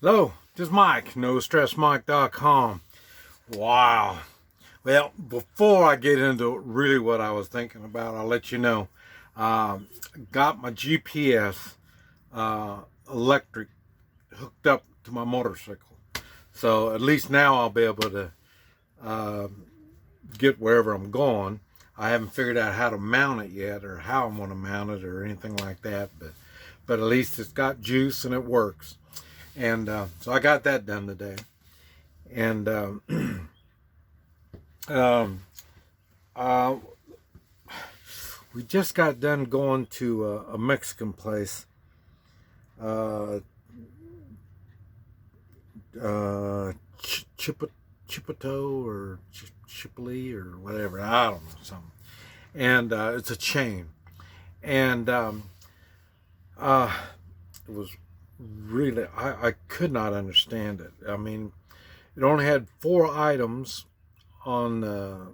Hello, this is Mike, NoStressMike.com. Wow. Well, before I get into really what I was thinking about, I'll let you know. Got my GPS electric hooked up to my motorcycle. So at least now I'll be able to uh, get wherever I'm going. I haven't figured out how to mount it yet or how I'm going to mount it or anything like that. But at least it's got juice and it works. And so I got that done today. And um, uh, we just got done going to a Mexican place, uh, Chipito or Chipoli or whatever. I don't know, something. And it's a chain. And uh, it was really, I could not understand it. I mean, it only had 4 items on the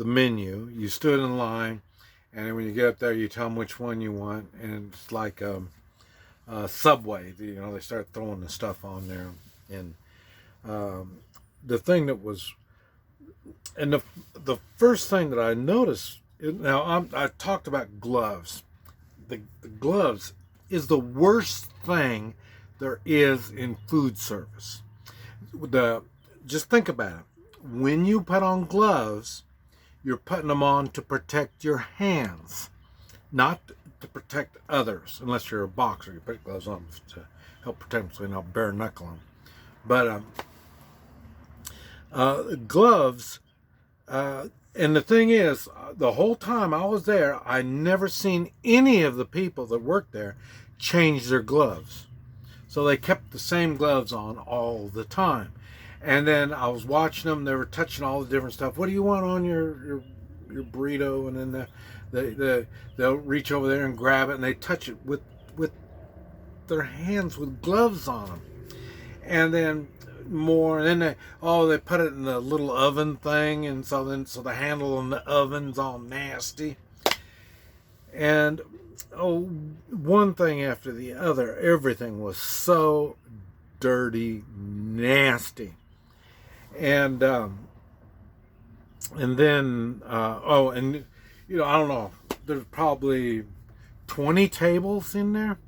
menu. You stood in line, and then when you get up there, you tell them which one you want, and it's like Subway. You know, they start throwing the stuff on there, and the thing that was, and the first thing that I noticed. Now I talked about gloves. The gloves is the worst thing there is in food service. Just think about it. When you put on gloves, you're putting them on to protect your hands, not to protect others. Unless you're a boxer, you put gloves on to help protect them so you're not bare knuckling. But gloves, and the thing is, the whole time I was there, I never seen any of the people that worked there change their gloves. So they kept the same gloves on all the time. And then I was watching them. They were touching all the different stuff. What do you want on your burrito? And then they'll reach over there and grab it, and they touch it with their hands with gloves on them. And then more, and then they put it in the little oven thing, and so the handle on the oven's all nasty. And one thing after the other, everything was so dirty, nasty. And then and I don't know, there's probably 20 tables in there,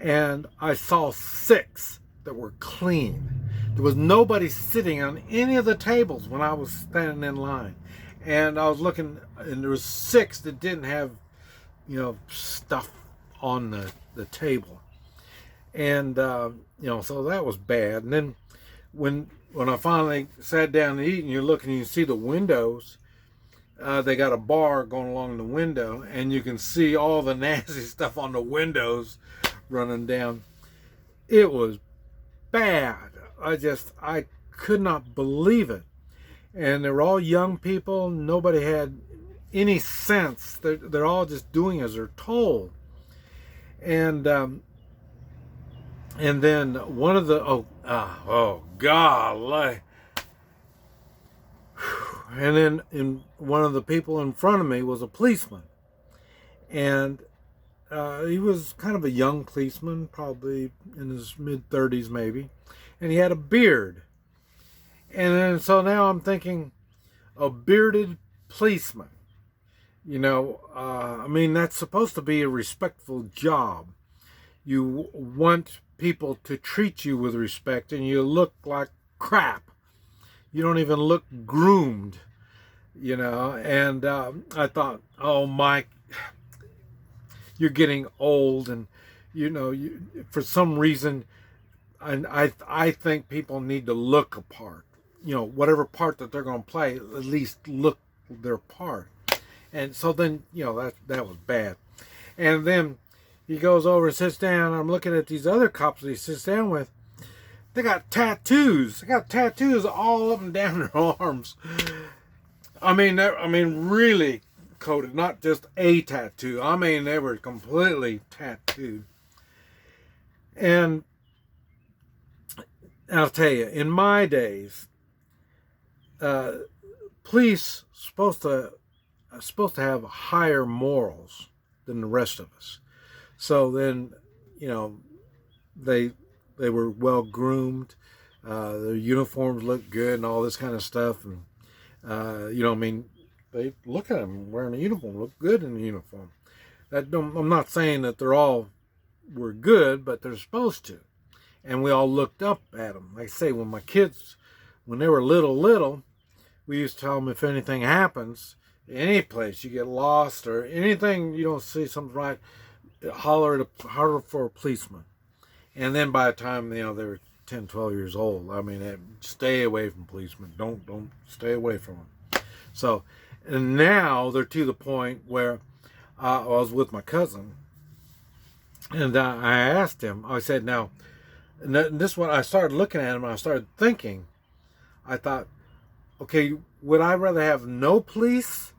and I saw 6 that were clean. There was nobody sitting on any of the tables when I was standing in line, and I was looking, and there was 6 that didn't have stuff on the table. And so that was bad. And then when I finally sat down to eat, and you're looking and you see the windows, they got a bar going along the window, and you can see all the nasty stuff on the windows running down. It was bad. I could not believe it. And they were all young people. Nobody had any sense. They're all just doing as they're told. And then one of the golly. And then one of the people in front of me was a policeman, and he was kind of a young policeman, probably in his mid-30s maybe, and he had a beard. And then so now I'm thinking, a bearded policeman. I mean, that's supposed to be a respectful job. You want people to treat you with respect, and you look like crap. You don't even look groomed, And I thought, oh, Mike, you're getting old, and for some reason, and I think people need to look a part. Whatever part that they're going to play, at least look their part. And so then, that was bad. And then he goes over and sits down. I'm looking at these other cops that he sits down with. They got tattoos. They got tattoos all up and down their arms. I mean, really coated, not just a tattoo. I mean, they were completely tattooed. And I'll tell you, in my days, police supposed to have higher morals than the rest of us. So then, they they were well groomed. Their uniforms looked good and all this kind of stuff. And I mean, they look at them wearing a uniform, look good in the uniform. I'm not saying that they're all were good, but they're supposed to. And we all looked up at them. Like I say, when my kids, when they were little, we used to tell them if anything happens, any place you get lost or anything you don't see something right, holler for a policeman. And then by the time they were 10, 12 years old, I mean, stay away from policemen. Don't stay away from them. So, and now they're to the point where I was with my cousin, and I asked him. I said, now, and this one I started looking at him, and I started thinking. I thought, okay, would I rather have no police,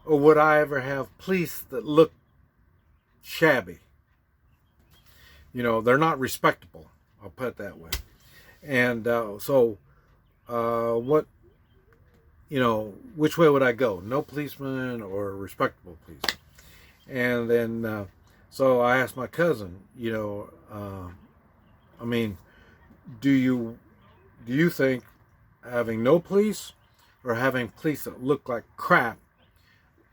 or would I ever have police that look shabby? They're not respectable. I'll put it that way. And what, which way would I go? No policeman or a respectable policeman? And then, so I asked my cousin, I mean, do you think having no police or having police that look like crap,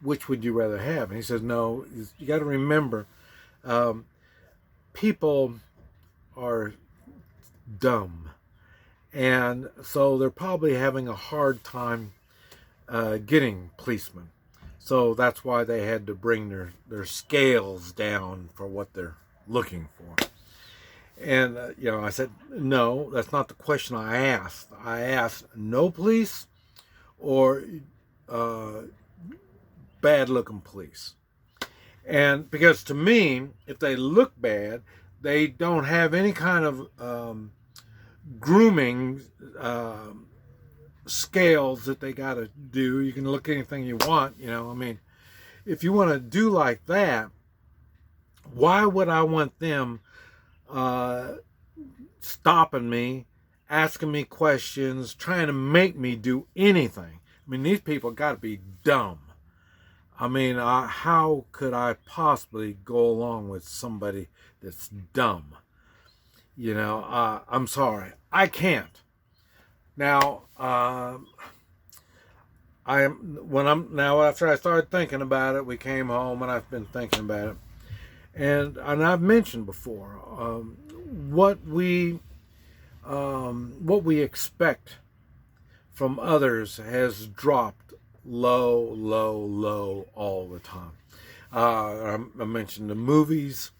which would you rather have? And he says, no, you got to remember, people are dumb. And so they're probably having a hard time getting policemen. So that's why they had to bring their scales down for what they're looking for. And, I said, no, that's not the question I asked. I asked no police or bad-looking police. And because to me, if they look bad, they don't have any kind of grooming scales that they got to do. You can look anything you want, I mean, if you want to do like that, why would I want them stopping me, asking me questions, trying to make me do anything? I mean, these people got to be dumb. I mean, how could I possibly go along with somebody that's dumb? I'm sorry, I can't. Now, after I started thinking about it, we came home and I've been thinking about it, and I've mentioned before what we expect from others has dropped low all the time. I mentioned the movies.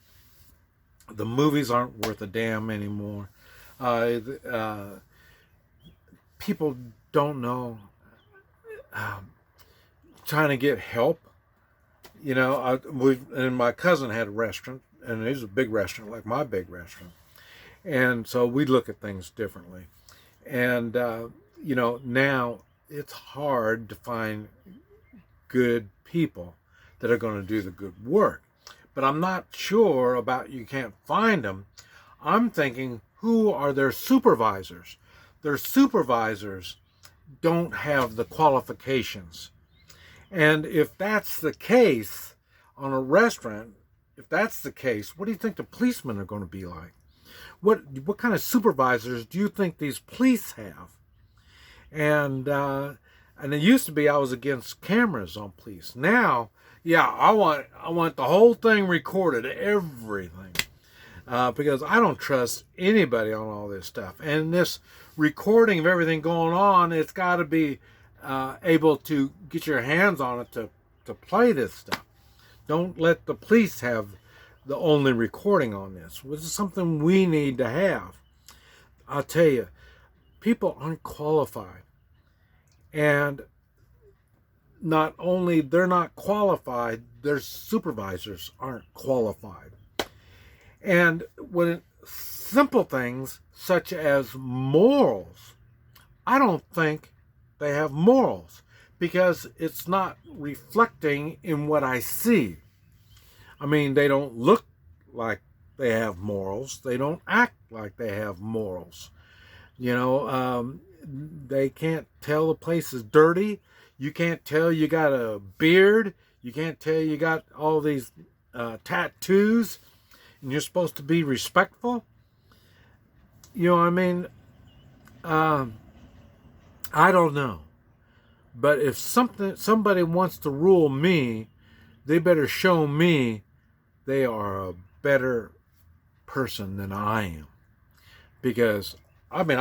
The movies aren't worth a damn anymore. People don't know, trying to get help. And my cousin had a restaurant, and it was a big restaurant, like my big restaurant. And so we look at things differently. And, now it's hard to find good people that are going to do the good work. But I'm not sure about you can't find them. I'm thinking, who are their supervisors? Their supervisors don't have the qualifications. And if that's the case on a restaurant, if that's the case, what do you think the policemen are going to be like? What kind of supervisors do you think these police have? And it used to be I was against cameras on police. Now, yeah, I want the whole thing recorded, everything, because I don't trust anybody on all this stuff. And this recording of everything going on, it's got to be able to get your hands on it to play this stuff. Don't let the police have the only recording on this, which is something we need to have. I'll tell you, people aren't qualified. And not only they're not qualified, their supervisors aren't qualified. And when simple things such as morals, I don't think they have morals, because it's not reflecting in what I see. I mean, they don't look like they have morals. They don't act like they have morals. They can't tell the place is dirty. You can't tell you got a beard. You can't tell you got all these tattoos, and you're supposed to be respectful. You know what I mean? Um, I don't know. But if somebody wants to rule me, they better show me they are a better person than I am. Because I mean,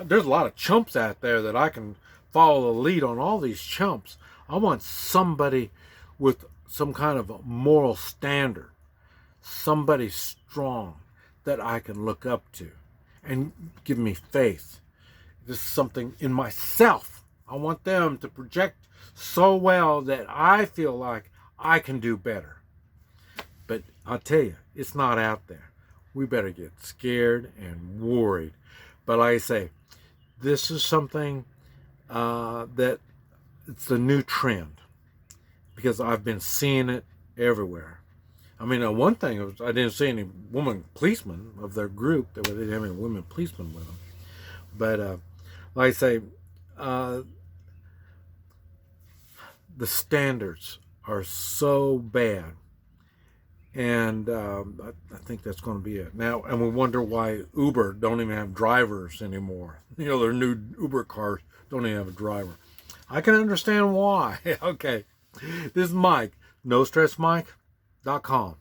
there's a lot of chumps out there that I can follow the lead on all these chumps. I want somebody with some kind of a moral standard, somebody strong that I can look up to and give me faith. This is something in myself. I want them to project so well that I feel like I can do better. But I'll tell you, it's not out there. We better get scared and worried. But like I say, this is something that it's the new trend because I've been seeing it everywhere. I mean, one thing was I didn't see any woman policemen of their group. They didn't have any women policemen with them. But like I say, the standards are so bad. And I think that's going to be it now. And we wonder why Uber don't even have drivers anymore. You know, their new Uber cars don't even have a driver. I can understand why. Okay, this is Mike, NoStressMike.com.